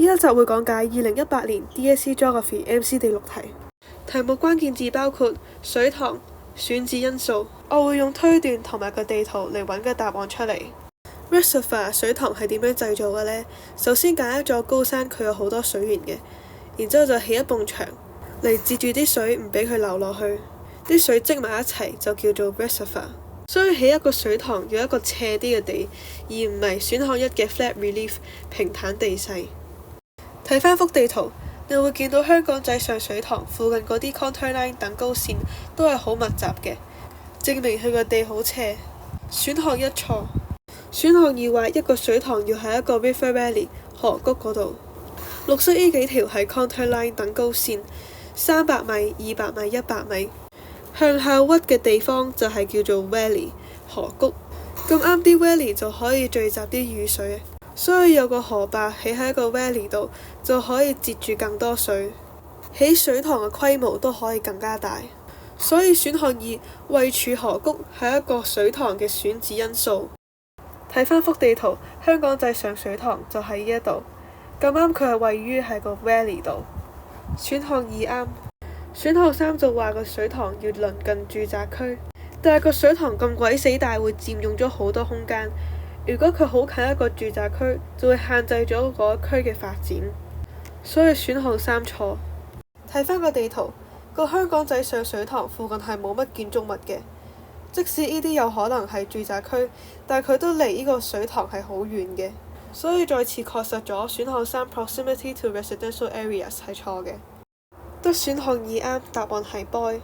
呢一集會講解2018年 DSE Geography MC 第6題，題目關鍵字包括水塘、選址因素。我會用推斷同埋個地圖嚟揾個答案出嚟。Reservoir 水塘係點樣製造嘅呢？首先揀一座高山，佢有好多水源嘅，然之後就起一埲牆嚟截住啲水，唔俾佢流落去，啲水積埋一齊就叫做 reservoir。所以起一個水塘要一個斜啲嘅地，而唔係選項1嘅 flat relief 平坦地勢。睇返幅地圖，你會見到香港仔上水塘附近嗰啲 contour line 等高線都係好密集嘅，證明佢個地好斜。選項1錯。選項2話一個水塘要喺一個 river valley 河谷嗰度。綠色呢幾條係 contour line 等高線，300米、200米、100米，向下屈嘅地方就係叫做 valley 河谷。咁啱啲 valley 就可以聚集啲雨水，所以有個河壩起喺一個 valley 度就可以截住更多水，起水塘嘅規模都可以更加大。所以選項2位處河谷係一個水塘嘅選址因素。睇返幅地圖，香港仔上水塘就喺呢一度，咁啱佢係位於喺個 valley 度。選項2啱。選項3就話個水塘要鄰近住宅區，但係個水塘咁鬼死大，會佔用咗好多空間。如果佢好近一個住宅區，就會限制咗嗰區嘅發展，所以選項3錯。睇返個地圖，個香港仔上水塘附近係冇乜建築物嘅。即使呢啲有可能係住宅區，但佢都離呢個水塘係好遠嘅，所以再次確實咗選項3 proximity to residential areas 係錯嘅。得選項2啱，答案係 boy。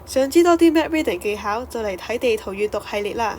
想知多啲 map reading 技巧，就嚟睇地圖閱讀系列啦。